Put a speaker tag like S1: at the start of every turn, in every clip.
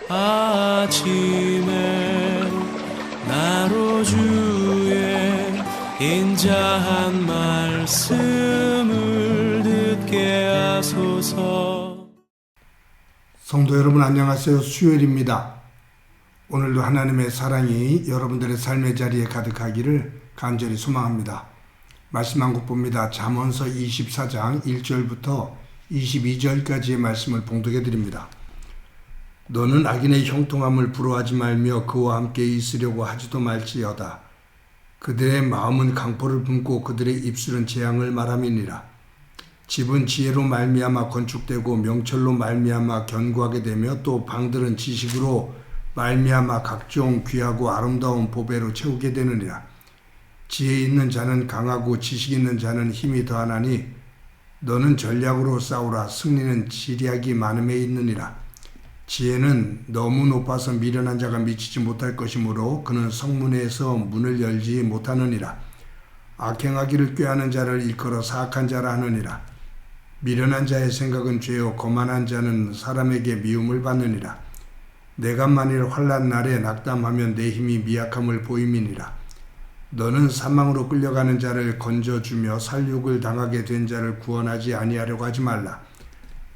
S1: 아침에 나로 주의 인자한 말씀을 듣게 하소서.
S2: 성도 여러분 안녕하세요. 수요일입니다. 오늘도 하나님의 사랑이 여러분들의 삶의 자리에 가득하기를 간절히 소망합니다. 말씀 한 곡 봅니다. 잠언서 24장 1절부터 22절까지의 말씀을 봉독해 드립니다. 너는 악인의 형통함을 부러워하지 말며 그와 함께 있으려고 하지도 말지어다. 그들의 마음은 강포를 뿜고 그들의 입술은 재앙을 말함이니라. 집은 지혜로 말미암아 건축되고 명철로 말미암아 견고하게 되며 또 방들은 지식으로 말미암아 각종 귀하고 아름다운 보배로 채우게 되느니라. 지혜 있는 자는 강하고 지식 있는 자는 힘이 더하나니 너는 전략으로 싸우라. 승리는 지략이 많음에 있느니라. 지혜는 너무 높아서 미련한 자가 미치지 못할 것이므로 그는 성문에서 문을 열지 못하느니라. 악행하기를 꾀하는 자를 일컬어 사악한 자라 하느니라. 미련한 자의 생각은 죄요 거만한 자는 사람에게 미움을 받느니라. 내가 만일 환난 날에 낙담하면 내 힘이 미약함을 보임이니라. 너는 사망으로 끌려가는 자를 건져주며 살육을 당하게 된 자를 구원하지 아니하려고 하지 말라.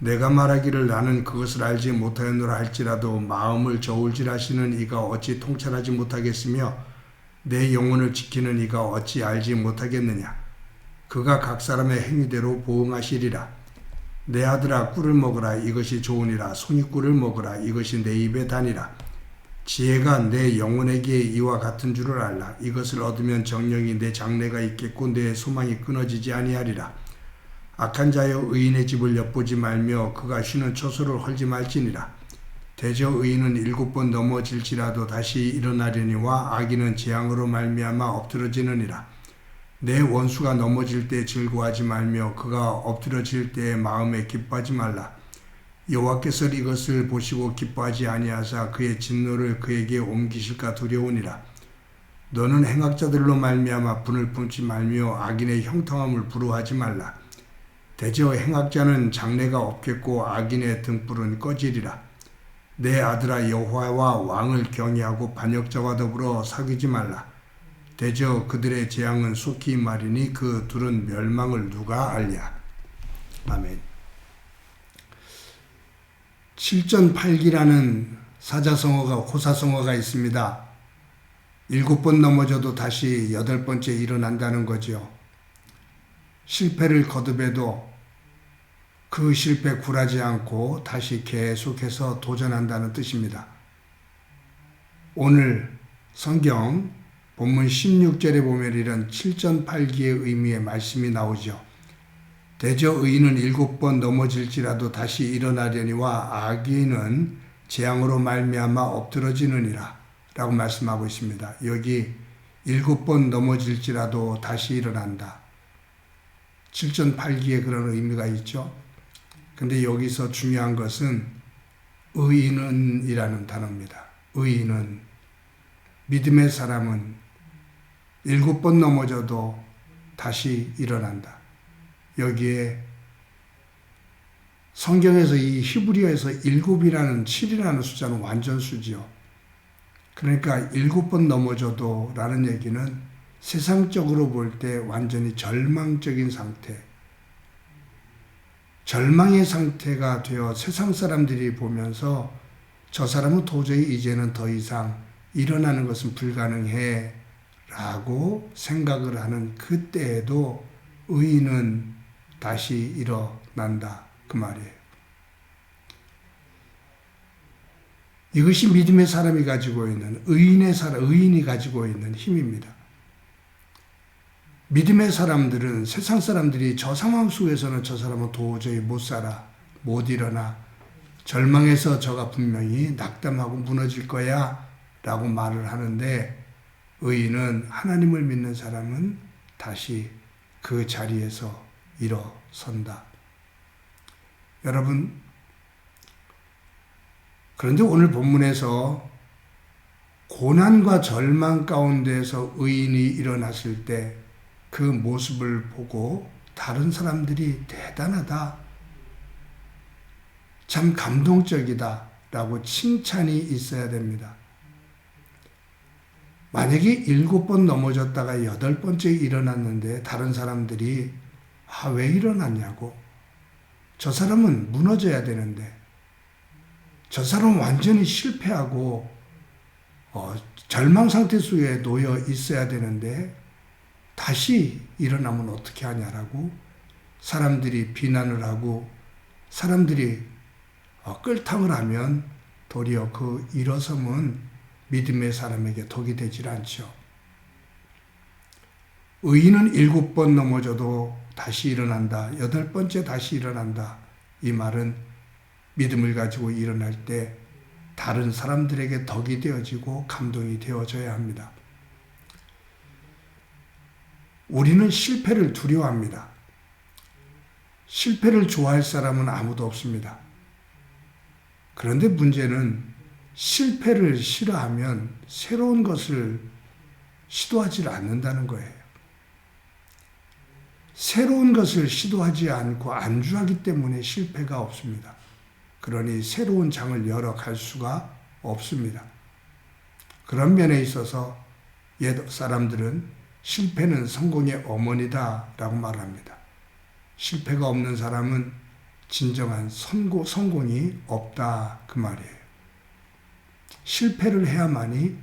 S2: 내가 말하기를 나는 그것을 알지 못하였노라 할지라도 마음을 저울질하시는 이가 어찌 통찰하지 못하겠으며 내 영혼을 지키는 이가 어찌 알지 못하겠느냐. 그가 각 사람의 행위대로 보응하시리라. 내 아들아 꿀을 먹으라. 이것이 좋으니라. 손이 꿀을 먹으라. 이것이 내 입에 다니라. 지혜가 내 영혼에게 이와 같은 줄을 알라. 이것을 얻으면 정령이 내 장래가 있겠고 내 소망이 끊어지지 아니하리라. 악한 자여 의인의 집을 엿보지 말며 그가 쉬는 처소를 헐지 말지니라. 대저 의인은 7번 넘어질지라도 다시 일어나려니와 악인은 재앙으로 말미암아 엎드러지느니라. 내 원수가 넘어질 때 즐거워하지 말며 그가 엎드러질 때 마음에 기뻐하지 말라. 여호와께서 이것을 보시고 기뻐하지 아니하사 그의 진노를 그에게 옮기실까 두려우니라. 너는 행악자들로 말미암아 분을 품지 말며 악인의 형통함을 부러워하지 말라. 대저 행악자는 장래가 없겠고 악인의 등불은 꺼지리라. 내 아들아 여호와와 왕을 경외하고 반역자와 더불어 사귀지 말라. 대저 그들의 재앙은 속히 말이니 그 둘은 멸망을 누가 알랴. 아멘. 7전8기라는 사자성어가 호사성어가 있습니다. 7번 넘어져도 다시 8번째 일어난다는 거죠. 실패를 거듭해도 그 실패 굴하지 않고 다시 계속해서 도전한다는 뜻입니다. 오늘 성경 본문 16절에 보면 이런 7전8기의 의미의 말씀이 나오죠. 대저 의인은 7번 넘어질지라도 다시 일어나려니와 악인은 재앙으로 말미암아 엎드러지느니라 라고 말씀하고 있습니다. 여기 7번 넘어질지라도 다시 일어난다. 7전8기에 그런 의미가 있죠. 근데 여기서 중요한 것은 의인은 이라는 단어입니다. 의인은, 믿음의 사람은 7번 넘어져도 다시 일어난다. 여기에 성경에서 이 히브리어에서 7이라는 7이라는 숫자는 완전수지요. 그러니까 7번 넘어져도 라는 얘기는 세상적으로 볼 때 완전히 절망적인 상태, 절망의 상태가 되어 세상 사람들이 보면서 저 사람은 도저히 이제는 더 이상 일어나는 것은 불가능해 라고 생각을 하는 그때에도 의인은 다시 일어난다 그 말이에요. 이것이 믿음의 사람이 가지고 있는 의인이 가지고 있는 힘입니다. 믿음의 사람들은 세상 사람들이 저 상황 속에서는 저 사람은 도저히 못 살아, 못 일어나, 절망해서 저가 분명히 낙담하고 무너질 거야 라고 말을 하는데 의인은 하나님을 믿는 사람은 다시 그 자리에서 일어선다. 여러분, 그런데 오늘 본문에서 고난과 절망 가운데서 의인이 일어났을 때 그 모습을 보고 다른 사람들이 대단하다, 참 감동적이다 라고 칭찬이 있어야 됩니다. 만약에 7번 넘어졌다가 8번째 일어났는데 다른 사람들이 왜 일어났냐고, 저 사람은 무너져야 되는데, 저 사람은 완전히 실패하고 절망 상태 속에 놓여 있어야 되는데 다시 일어나면 어떻게 하냐라고 사람들이 비난을 하고 사람들이 끌탕을 하면 도리어 그 일어섬은 믿음의 사람에게 독이 되질 않죠. 의인은 7번 넘어져도 다시 일어난다. 8번째 다시 일어난다. 이 말은 믿음을 가지고 일어날 때 다른 사람들에게 덕이 되어지고 감동이 되어져야 합니다. 우리는 실패를 두려워합니다. 실패를 좋아할 사람은 아무도 없습니다. 그런데 문제는 실패를 싫어하면 새로운 것을 시도하지 않는다는 거예요. 새로운 것을 시도하지 않고 안주하기 때문에 실패가 없습니다. 그러니 새로운 장을 열어갈 수가 없습니다. 그런 면에 있어서 옛 사람들은 실패는 성공의 어머니다 라고 말합니다. 실패가 없는 사람은 진정한 성공이 없다 그 말이에요. 실패를 해야만이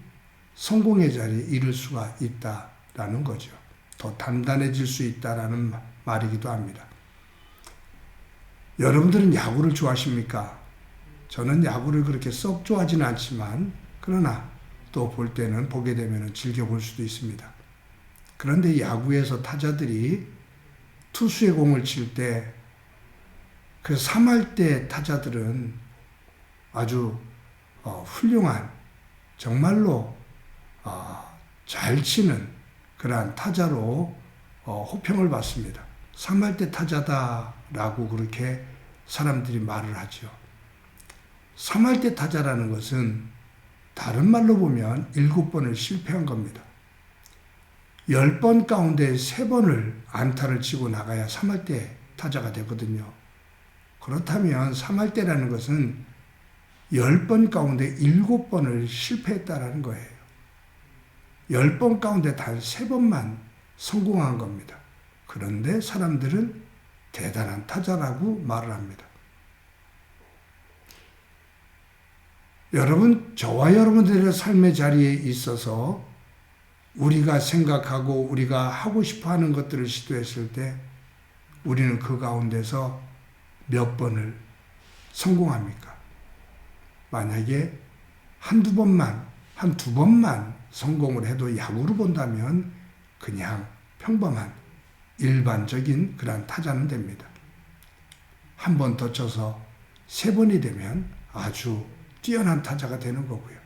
S2: 성공의 자리에 이를 수가 있다라는 거죠. 더 단단해질 수 있다라는 말이기도 합니다. 여러분들은 야구를 좋아하십니까? 저는 야구를 그렇게 썩 좋아하지는 않지만 그러나 또 볼 때는 보게 되면 즐겨볼 수도 있습니다. 그런데 야구에서 타자들이 투수의 공을 칠 때 그 3할 때 타자들은 아주 훌륭한 정말로 잘 치는 그러한 타자로 호평을 받습니다. 3할 때 타자다라고 그렇게 사람들이 말을 하죠. 3할 때 타자라는 것은 다른 말로 보면 7번을 실패한 겁니다. 10번 가운데 3번을 안타를 치고 나가야 3할 때 타자가 되거든요. 그렇다면 3할 때라는 것은 10번 가운데 7번을 실패했다라는 거예요. 10번 가운데 단 3번만 성공한 겁니다. 그런데 사람들은 대단한 타자라고 말을 합니다. 여러분, 저와 여러분들의 삶의 자리에 있어서 우리가 생각하고 우리가 하고 싶어 하는 것들을 시도했을 때 우리는 그 가운데서 몇 번을 성공합니까? 만약에 한두 번만, 한두 번만 성공을 해도 야구로 본다면 그냥 평범한 일반적인 그런 타자는 됩니다. 한 번 더 쳐서 3번이 되면 아주 뛰어난 타자가 되는 거고요.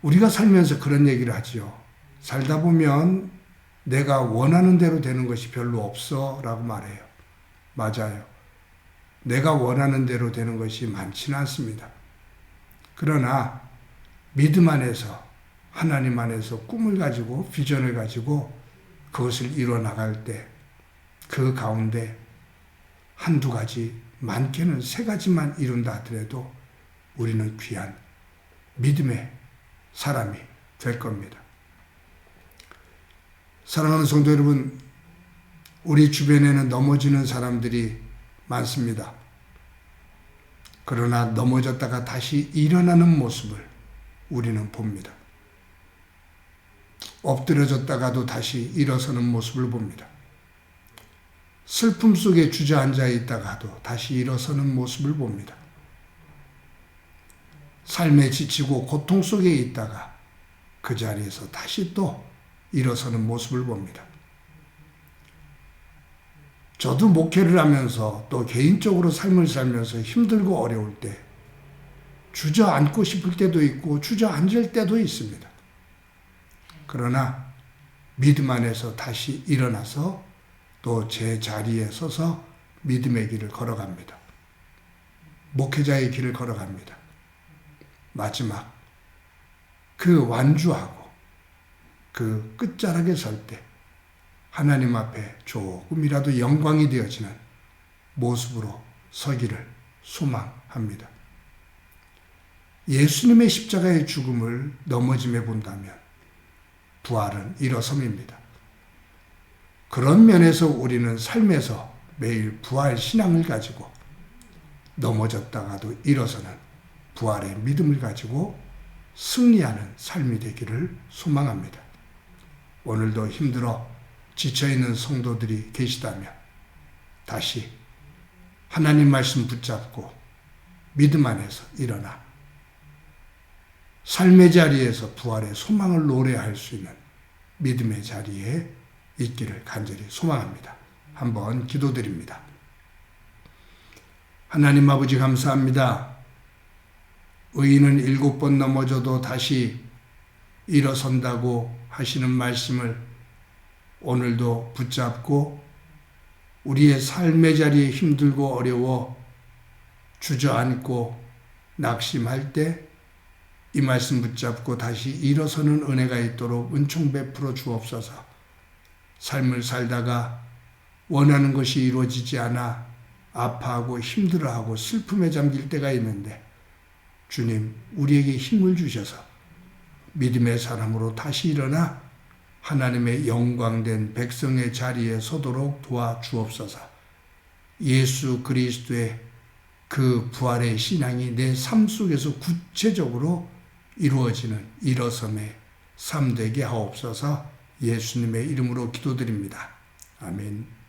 S2: 우리가 살면서 그런 얘기를 하지요. 살다 보면 내가 원하는 대로 되는 것이 별로 없어 라고 말해요. 맞아요. 내가 원하는 대로 되는 것이 많지는 않습니다. 그러나 믿음 안에서 하나님 안에서 꿈을 가지고 비전을 가지고 그것을 이뤄나갈 때 그 가운데 한두 가지, 많게는 3가지만 이룬다 하더라도 우리는 귀한 믿음의 사람이 될 겁니다. 사랑하는 성도 여러분, 우리 주변에는 넘어지는 사람들이 많습니다. 그러나 넘어졌다가 다시 일어나는 모습을 우리는 봅니다. 엎드려졌다가도 다시 일어서는 모습을 봅니다. 슬픔 속에 주저앉아 있다가도 다시 일어서는 모습을 봅니다. 삶에 지치고 고통 속에 있다가 그 자리에서 다시 또 일어서는 모습을 봅니다. 저도 목회를 하면서 또 개인적으로 삶을 살면서 힘들고 어려울 때 주저앉고 싶을 때도 있고 주저앉을 때도 있습니다. 그러나 믿음 안에서 다시 일어나서 또 제 자리에 서서 믿음의 길을 걸어갑니다. 목회자의 길을 걸어갑니다. 마지막 그 완주하고 그 끝자락에 설 때 하나님 앞에 조금이라도 영광이 되어지는 모습으로 서기를 소망합니다. 예수님의 십자가의 죽음을 넘어짐에 본다면 부활은 일어섬입니다. 그런 면에서 우리는 삶에서 매일 부활 신앙을 가지고 넘어졌다가도 일어서는 부활의 믿음을 가지고 승리하는 삶이 되기를 소망합니다. 오늘도 힘들어 지쳐있는 성도들이 계시다면 다시 하나님 말씀 붙잡고 믿음 안에서 일어나 삶의 자리에서 부활의 소망을 노래할 수 있는 믿음의 자리에 있기를 간절히 소망합니다. 한번 기도드립니다. 하나님 아버지 감사합니다. 의인은 7번 넘어져도 다시 일어선다고 하시는 말씀을 오늘도 붙잡고 우리의 삶의 자리에 힘들고 어려워 주저앉고 낙심할 때 이 말씀 붙잡고 다시 일어서는 은혜가 있도록 은총 베풀어 주옵소서. 삶을 살다가 원하는 것이 이루어지지 않아 아파하고 힘들어하고 슬픔에 잠길 때가 있는데 주님 우리에게 힘을 주셔서 믿음의 사람으로 다시 일어나 하나님의 영광된 백성의 자리에 서도록 도와주옵소서. 예수 그리스도의 그 부활의 신앙이 내 삶 속에서 구체적으로 이루어지는 일어섬의 삶 되게 하옵소서. 예수님의 이름으로 기도드립니다. 아멘.